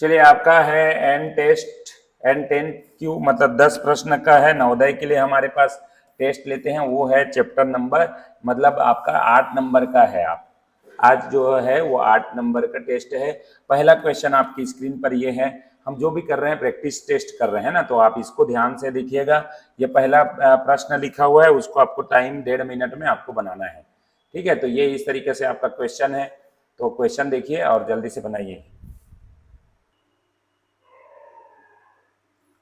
चलिए, आपका है एन टेस्ट N10 क्यू, मतलब 10 प्रश्न का है नवोदय के लिए हमारे पास टेस्ट लेते हैं। वो है चैप्टर नंबर, मतलब आपका 8 नंबर का है। आप आज जो है वो 8 नंबर का टेस्ट है। पहला क्वेश्चन आपकी स्क्रीन पर ये है। हम जो भी कर रहे हैं प्रैक्टिस टेस्ट कर रहे हैं ना, तो आप इसको ध्यान से देखिएगा। ये पहला प्रश्न लिखा हुआ है, उसको आपको टाइम 1.5 मिनट में आपको बनाना है। ठीक है, तो ये इस तरीके से आपका क्वेश्चन है। तो क्वेश्चन देखिए और जल्दी से बनाइए।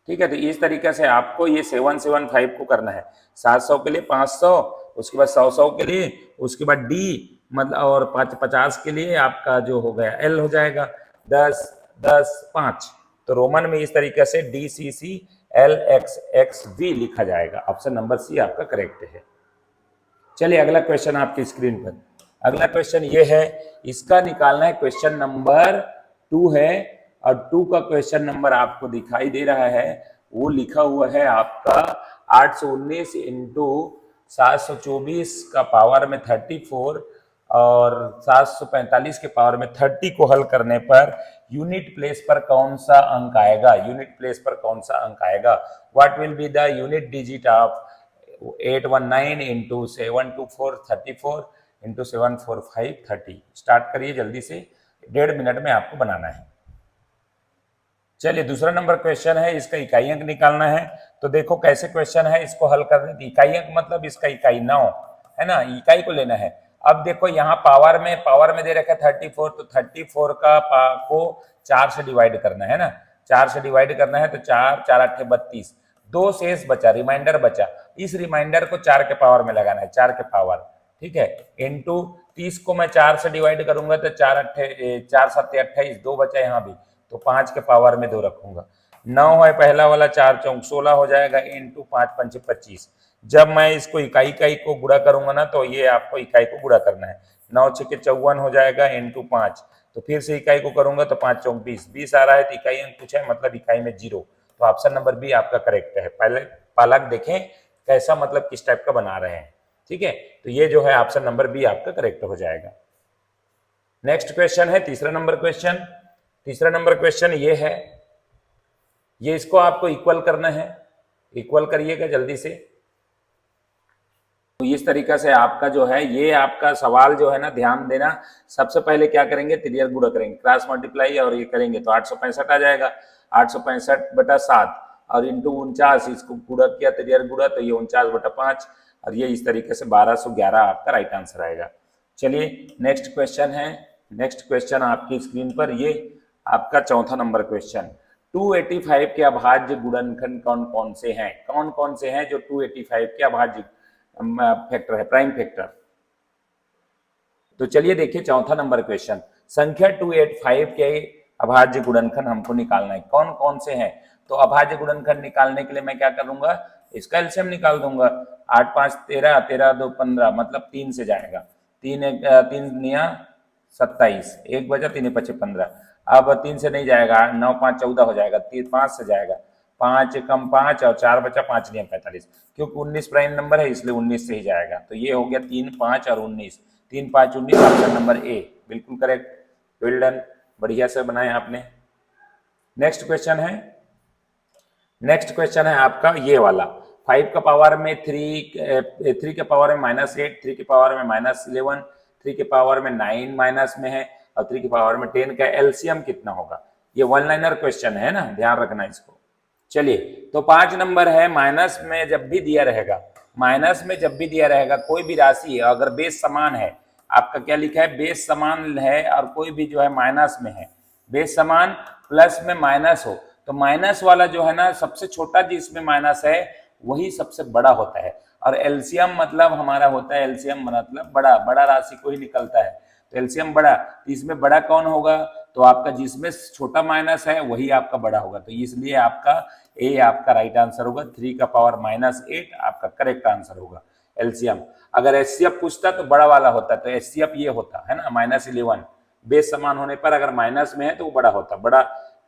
ठीक है, तो इस तरीके से आपको ये 775 को करना है। 700 के लिए 500, उसके बाद 100 के लिए, उसके बाद डी मतलब, और 50 के लिए आपका जो हो गया एल हो जाएगा 10 10 5। तो रोमन में इस तरीके से DCCLXXV लिखा जाएगा। ऑप्शन नंबर सी आपका करेक्ट है। चलिए, अगला क्वेश्चन आपकी स्क्रीन पर। अगला क्वेश्चन ये है, इसका निकालना है। क्वेश्चन नंबर 2 है और 2 का क्वेश्चन नंबर आपको दिखाई दे रहा है। वो लिखा हुआ है आपका 819 इंटू 724 का पावर में 34 और 745 के पावर में 30 को हल करने पर यूनिट प्लेस पर कौन सा अंक आएगा। यूनिट प्लेस पर कौन सा अंक आएगा। What will be the unit digit of 819 into 724 34 into 745 30। Start करिए जल्दी से, 1.5 मिनट में आपको बनाना है। चलिए, दूसरा नंबर क्वेश्चन है, इसका इकाई अंक निकालना है। तो देखो कैसे क्वेश्चन है, इसको हल करने की। इकाई अंक मतलब इसका इकाई 9 है ना, इकाई को लेना है। अब देखो यहाँ पावर में दे रखा है 34, तो 34 को 4 से डिवाइड करना है ना। 4 से डिवाइड करना है तो 4 4 8 32, 2 शेष बचा, रिमाइंडर बचा। इस रिमाइंडर को 4 के पावर में लगाना है, 4 के पावर। ठीक है, इंटू 30 को मैं 4 से डिवाइड करूंगा तो 4 7 28, 2 बचा यहाँ भी, तो 5 के पावर में 2 रखूंगा। 9 है पहला वाला, 4 चौक 16 हो जाएगा, इंटू 5 5 25। जब मैं इसको इकाई इकाई को गुणा करूंगा ना, तो ये आपको इकाई को गुणा करना है। 9 6 54 हो जाएगा, इंटू 5। तो फिर से इकाई को करूंगा तो 5 चौक 20, 20 आ रहा है, तो इकाई अंक पूछा है, मतलब इकाई में 0। तो ऑप्शन नंबर बी आपका करेक्ट है। पहले पालक देखें कैसा, मतलब किस टाइप का बना रहे हैं। ठीक है, तो ये जो है ऑप्शन नंबर बी आपका करेक्ट हो जाएगा। नेक्स्ट क्वेश्चन है तीसरा नंबर क्वेश्चन। तीसरा नंबर क्वेश्चन ये है, ये इसको आपको इक्वल करना है। इक्वल करिएगा जल्दी से। तो इस तरीके से आपका जो है, ये आपका सवाल जो है ना, ध्यान देना। सबसे पहले क्या करेंगे, त्रियक गुणा करेंगे, क्रॉस मल्टीप्लाई और ये करेंगे तो 865 आ जाएगा। 865/7 और इंटू 49, इसको गुणा किया त्रियक गुणा, तो ये 49/5 और ये इस तरीके से 1211 आपका राइट आंसर आएगा। चलिए, नेक्स्ट क्वेश्चन है। नेक्स्ट क्वेश्चन आपकी स्क्रीन पर, ये आपका चौथा नंबर क्वेश्चन। 285 के अभाज्य गुणनखंड कौन कौन से हैं। कौन कौन से हैं जो 285 के अभाज्य फैक्टर है, प्राइम फैक्टर। तो चलिए देखिए चौथा नंबर क्वेश्चन। संख्या 285 के अभाज्य गुणनखंड हमको निकालना है। कौन कौन से हैं। तो अभाज्य गुणनखंड निकालने के लिए मैं क्या करूंगा, इसका एलसीएम निकाल दूंगा। 8 5 13, 13 2 15, मतलब 3 से जाएगा। 3 9 27, 1 बचा, 3 5 15। अब 3 से नहीं जाएगा, 9 5 14 हो जाएगा, 5 से जाएगा, 5 कम 5 और 4 बचा, 5 9 45, क्योंकि 19 प्राइम नंबर है इसलिए 19 से ही जाएगा। तो ये हो गया 3 5 और 19, 3 5 19, ऑप्शन नंबर ए बिल्कुल करेक्ट। वेल डन, बढ़िया से बनाए आपने। नेक्स्ट क्वेश्चन है, नेक्स्ट क्वेश्चन है आपका ये वाला। 5 का पावर में 3 के पावर में -8, 3 के पावर में -11, 3 के पावर में 9 माइनस में है और 3 के पावर में 10 का एलसीएम कितना होगा। ये वन लाइनर क्वेश्चन है ना, ध्यान रखना इसको। चलिए, तो 5 नंबर है, माइनस में जब भी दिया रहेगा, माइनस में जब भी दिया रहेगा कोई भी राशि, अगर बेस समान है, आपका क्या लिखा है, बेस समान है और कोई भी जो है माइनस में है, बेस समान प्लस में माइनस हो, तो माइनस वाला जो है ना, सबसे छोटा जिसमें माइनस है वही सबसे बड़ा होता है। और एलसीएम मतलब हमारा होता है, एलसीएम मतलब बड़ा बड़ा राशि को ही निकलता है, तो एलसीएम बड़ा, तो इसमें बड़ा कौन होगा, तो आपका जिसमें छोटा माइनस है वही आपका बड़ा होगा। तो इसलिए आपका ए आपका राइट आंसर होगा। 3 का पावर -8 आपका करेक्ट आंसर होगा एलसीएम। अगर एचसीएफ पूछता तो बड़ा वाला होता, तो एचसीएफ ये होता है ना, -11। बेस समान होने पर अगर माइनस में है तो वो बड़ा होता, बड़ा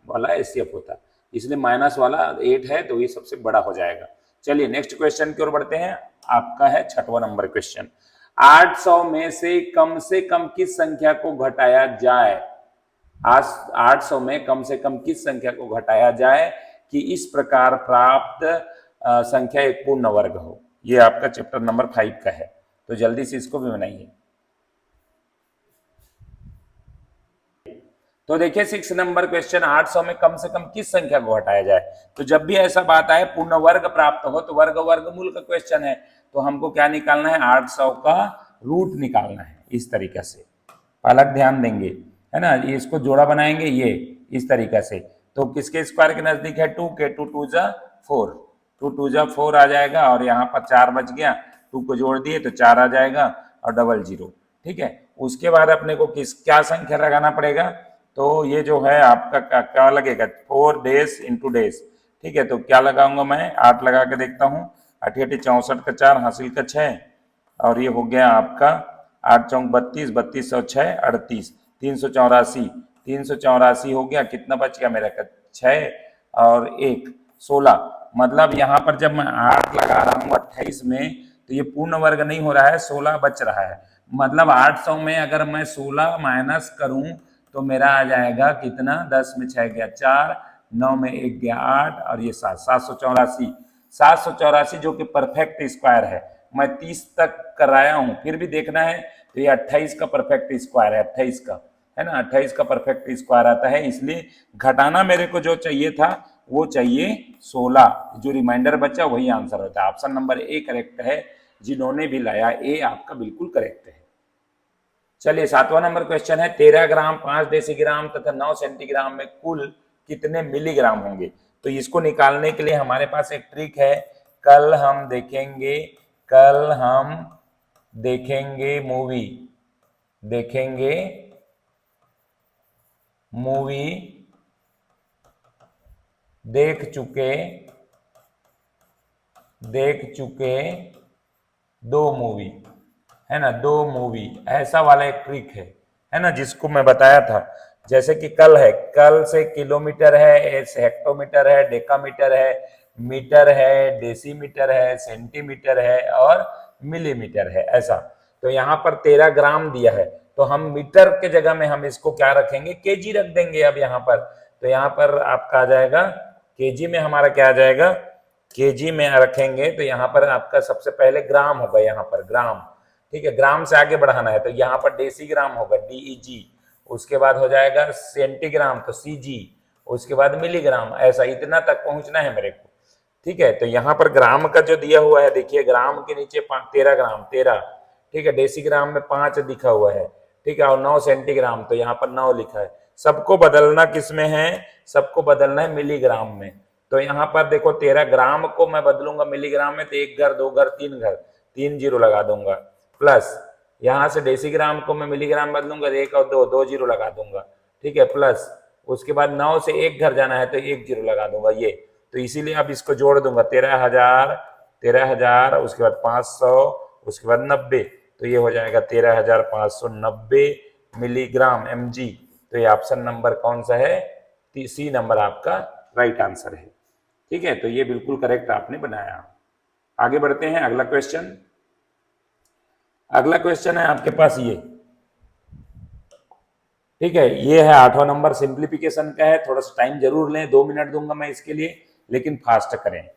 वाला एचसीएफ होता, इसलिए माइनस वाला 8 है तो ये सबसे बड़ा हो जाएगा। चलिए नेक्स्ट क्वेश्चन की ओर बढ़ते हैं। आपका है छठवां नंबर क्वेश्चन। 800 में से कम किस संख्या को घटाया जाए। 800 में कम से कम किस संख्या को घटाया जाए कि इस प्रकार प्राप्त संख्या एक पूर्ण वर्ग हो। ये आपका चैप्टर नंबर 5 का है, तो जल्दी से इसको भी बनाइए। तो देखिए 6 नंबर क्वेश्चन, 800 में कम से कम किस संख्या को घटाया जाए। तो जब भी ऐसा बात आए पूर्ण वर्ग प्राप्त हो तो वर्ग वर्गमूल का क्वेश्चन है, तो हमको क्या निकालना है, 800 का रूट निकालना है। इस तरीके से अलग ध्यान देंगे, है ना, इसको जोड़ा बनाएंगे ये इस तरीके से। तो किसके स्क्वायर के नजदीक है, 2 के, 2 2 जा 4, 2 2 जा 4 आ जाएगा, और यहाँ पर 4 बच गया, 2 को जोड़ दिए तो 4 आ जाएगा और डबल 0। ठीक है, उसके बाद अपने को क्या संख्या लगाना पड़ेगा, तो ये जो है आपका क्या लगेगा, 4 डेज इंटू डेज। ठीक है, तो क्या लगाऊंगा मैं, 8 लगा के देखता हूँ, 8 64 का 4 हासिल का 6, और ये हो गया आपका 8 चौक 32, 32 और 6 38, 384, 384 हो गया। कितना बच गया मेरा, 6 और 1 16। मतलब यहाँ पर जब मैं 8 लगा रहा हूँ 28 में, तो ये पूर्ण वर्ग नहीं हो रहा है, 16 बच रहा है। मतलब 800 में अगर मैं 16 माइनस करूं तो मेरा आ जाएगा कितना, 10 में 6 गया 4, 9 में 1 गया 8, और ये 7, 784, 784 जो कि परफेक्ट स्क्वायर है। मैं 30 तक कराया हूं, फिर भी देखना है तो ये 28 का परफेक्ट स्क्वायर है, 28 का, है ना, 28 का परफेक्ट स्क्वायर आता है। इसलिए घटाना मेरे को जो चाहिए था वो चाहिए 16, जो रिमाइंडर बचा वही आंसर होता है। ऑप्शन नंबर ए करेक्ट है, जिन्होंने भी लाया ए आपका बिल्कुल करेक्ट है। चलिए 7वां नंबर क्वेश्चन है, 13 ग्राम 5 डेसीग्राम तथा 9 सेंटीग्राम में कुल कितने मिलीग्राम होंगे। तो इसको निकालने के लिए हमारे पास एक ट्रिक है, कल हम देखेंगे मूवी देख चुके 2 मूवी, है ना, 2 मूवी, ऐसा वाला एक ट्रिक है ना, जिसको मैं बताया था। जैसे कि कल है, कल से किलोमीटर है, हेक्टोमीटर है, डेकामीटर है, मीटर है, डेसीमीटर है, सेंटीमीटर है और मिलीमीटर है, ऐसा। तो यहाँ पर 13 ग्राम दिया है, तो हम मीटर के जगह में हम इसको क्या रखेंगे, केजी रख देंगे। अब यहाँ पर तो यहाँ पर आपका आ जाएगा केजी में, हमारा क्या आ जाएगा, केजी में रखेंगे तो यहाँ पर आपका सबसे पहले ग्राम होगा, यहाँ पर ग्राम। ठीक है, ग्राम से आगे बढ़ाना है तो यहाँ पर डेसीग्राम होगा, DEG। उसके बाद हो जाएगा सेंटीग्राम तो CG, उसके बाद मिलीग्राम, ऐसा इतना तक पहुंचना है मेरे को। ठीक है, तो यहाँ पर ग्राम का जो दिया हुआ है, देखिए ग्राम के नीचे 13 ग्राम 13, ठीक है, डेसीग्राम में 5 लिखा हुआ है, ठीक है, और 9 सेंटीग्राम तो यहाँ पर 9 लिखा है। सबको बदलना किस में है, सबको बदलना है मिलीग्राम में। तो यहाँ पर देखो 13 ग्राम को मैं बदलूंगा मिलीग्राम में, तो 1 घर 2 घर 3 घर, 3 जीरो लगा दूंगा, प्लस यहाँ से डेसीग्राम को मैं मिलीग्राम बदलूंगा, 1 और 2 2 जीरो लगा दूंगा, ठीक है, प्लस उसके बाद 9 से 1 घर जाना है तो 1 जीरो लगा दूंगा ये। तो इसीलिए अब इसको जोड़ दूंगा, 13,000 उसके बाद 500 उसके बाद 90, तो ये हो जाएगा 13,590 मिलीग्राम mg। तो ये ऑप्शन नंबर कौन सा है, C नंबर आपका राइट आंसर है। ठीक है, तो ये बिल्कुल करेक्ट आपने बनाया। आगे बढ़ते हैं, अगला क्वेश्चन है आपके पास ये, ठीक है, ये है 8वां नंबर, सिंप्लीफिकेशन का है। थोड़ा सा टाइम जरूर लें, 2 मिनट दूंगा मैं इसके लिए, लेकिन फास्ट करें।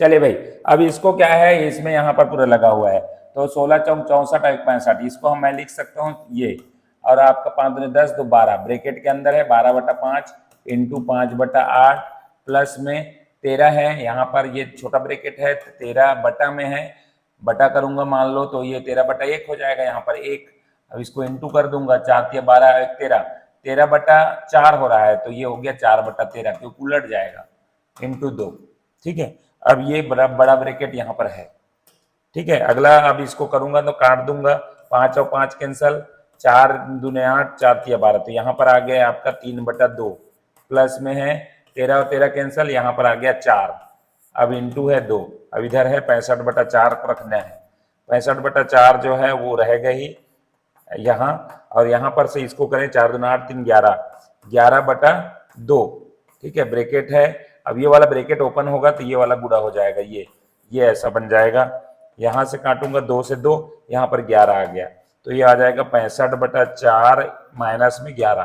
चलिए भाई, अब इसको क्या है, इसमें यहाँ पर पूरा लगा हुआ है, तो 16 चौक 64 और 65, इसको हम मैं लिख सकता हूँ ये, और आपका 5 दूनी 10 तो 12 ब्रैकेट के अंदर है, 12/5 इंटू 5/8 प्लस में 13 है, यहाँ पर ये छोटा ब्रैकेट है, 13 बटा में है, बटा करूंगा मान लो तो ये 13/1 हो जाएगा, यहाँ पर 1। अब इसको इंटू कर दूंगा, 4 या 12 13, 13/4 हो रहा है, तो ये हो गया 4/13, क्योंकि उलट जाएगा, इंटू 2। ठीक है, अब ये बड़ा ब्रैकेट यहाँ पर है। ठीक है, अगला अब इसको करूंगा तो काट दूंगा, 5 और 5 कैंसल, 4 दूने 8 4 या 12, तो यहाँ पर आ गया आपका 3/2 प्लस में है 13 और 13 कैंसल, यहाँ पर आ गया 4, अब इंटू है 2, अब इधर है 65/4 को रखना है, 65/4 जो है वो रहेगा ही यहाँ, और यहाँ पर से इसको करें 4 दूना 8 3 11, 11/2। ठीक है, ब्रैकेट है, अब ये वाला ब्रैकेट ओपन होगा तो ये वाला गुणा हो जाएगा, ये ऐसा बन जाएगा। यहाँ से काटूंगा 2 से 2, यहाँ पर 11 आ गया, तो ये आ जाएगा 65/4 माइनस में 11।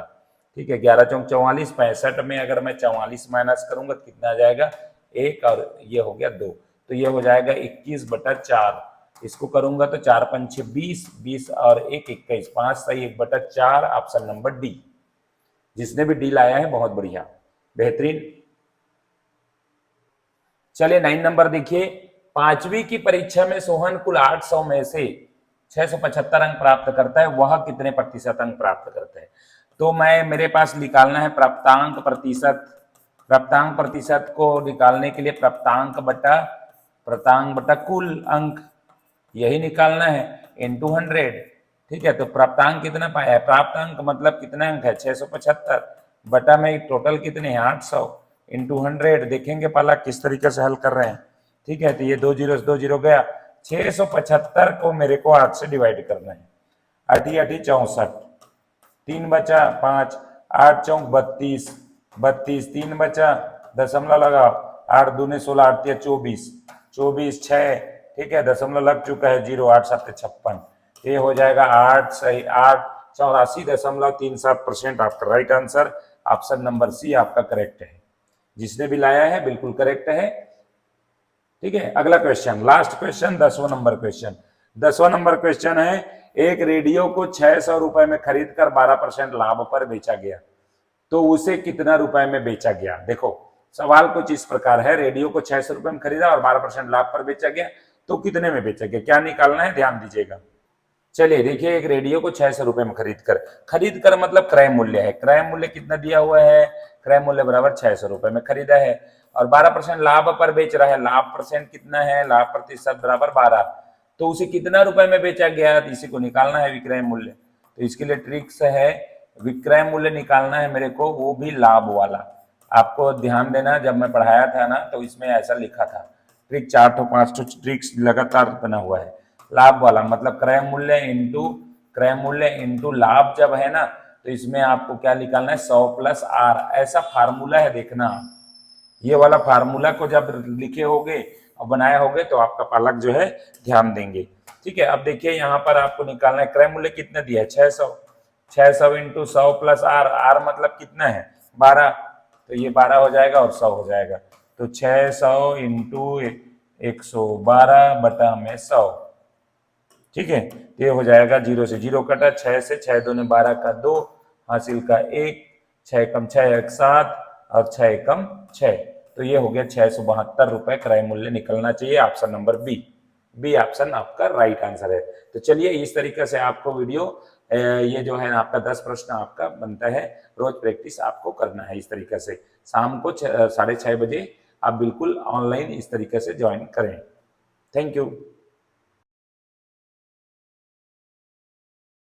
ठीक है, 11 चौक 44, 65 में अगर मैं 44 माइनस करूंगा तो कितना आ जाएगा 1 और ये हो गया 2, तो ये हो जाएगा 21/4। इसको करूंगा तो 4 पंचे 20, 20 और 1 21, 5 सही 1/4, ऑप्शन नंबर डी। जिसने भी डी लाया है बहुत बढ़िया, बेहतरीन। चलिए 9 नंबर देखिए, 5वीं की परीक्षा में सोहन कुल 800 में से 675 अंक प्राप्त करता है, वह कितने प्रतिशत अंक प्राप्त करता है? तो मेरे पास निकालना है प्राप्तांक प्रतिशत। प्राप्तांक प्रतिशत को निकालने के लिए प्राप्तांक बटा कुल अंक, यही निकालना है, इनटू 100। ठीक है, तो प्राप्तांक कितना पाया है? प्राप्तांक मतलब कितना अंक है 675, बटा में टोटल कितने हैं 800, इंटू 100। देखेंगे पहला किस तरीके से हल कर रहे हैं। ठीक है, तो ये 2 जीरो 2 जीरो गया, 675 को मेरे को 8 से डिवाइड करना है। 8 8 64, 3 बचा 5, 8 चौक 32, 32 3 बचा, दशमलव लगाओ, 8 दूने 16, 8 तिया 24, 24 6। ठीक है, दशमलव लग चुका है 0, 8 7 56, ये हो जाएगा 8 सही 8 84.37% आपका right answer. Option number C आपका करेक्ट है, जिसने भी लाया है बिल्कुल करेक्ट है। ठीक है, अगला क्वेश्चन, लास्ट क्वेश्चन, 10वां नंबर क्वेश्चन। 10वां नंबर क्वेश्चन है, एक रेडियो को 600 रुपए में खरीद कर 12% लाभ पर बेचा गया, तो उसे कितना रुपए में बेचा गया? देखो सवाल कुछ इस प्रकार है, रेडियो को 600 रुपए में खरीदा और 12% लाभ पर बेचा गया, तो कितने में बेचा गया? क्या निकालना है, ध्यान दीजिएगा। चलिए देखिए, एक रेडियो को 600 रुपए में खरीद कर मतलब क्रय मूल्य है, क्रय मूल्य कितना दिया हुआ है? क्रय मूल्य बराबर 600 रुपए में खरीदा है, और 12% लाभ पर बेच रहा है, लाभ परसेंट कितना है? लाभ प्रतिशत बराबर 12, तो उसे कितना रुपए में बेचा गया? तो इसी को निकालना है विक्रय मूल्य। तो इसके लिए ट्रिक्स है, विक्रय मूल्य निकालना है मेरे को, वो भी लाभ वाला। आपको ध्यान देना, जब मैं पढ़ाया था ना तो इसमें ऐसा लिखा था, ट्रिक 4 5 ट्रिक्स लगातार बना हुआ है। लाभ वाला मतलब क्रय मूल्य इंटू लाभ जब है ना, तो इसमें आपको क्या निकालना है? 100 प्लस आर, ऐसा फार्मूला है, देखना ये वाला फार्मूला को जब लिखे होगे और बनाए होगे तो आपका पालक जो है ध्यान देंगे। ठीक है, अब देखिए यहाँ पर आपको निकालना है क्रय मूल्य कितना दिया है 600, 600 इंटू 100 प्लस आर, आर मतलब कितना है 12, तो ये 12 हो जाएगा और 100 हो जाएगा, तो 600 इंटू 112 बटा में 100। ठीक है, ये हो जाएगा 0 से 0 कटा, 6 से 6 दूने 12 का 2, हासिल का 1, 6 कम 6 1 7 और 6 कम 6, तो ये हो गया 672 रुपए क्रय मूल्य निकलना चाहिए। ऑप्शन नंबर बी ऑप्शन आपका राइट आंसर है। तो चलिए इस तरीके से आपको वीडियो ये जो है आपका 10 प्रश्न आपका बनता है, रोज प्रैक्टिस आपको करना है इस तरीके से। शाम को 6:30 बजे आप बिल्कुल ऑनलाइन इस तरीके से ज्वाइन करें। Thank you.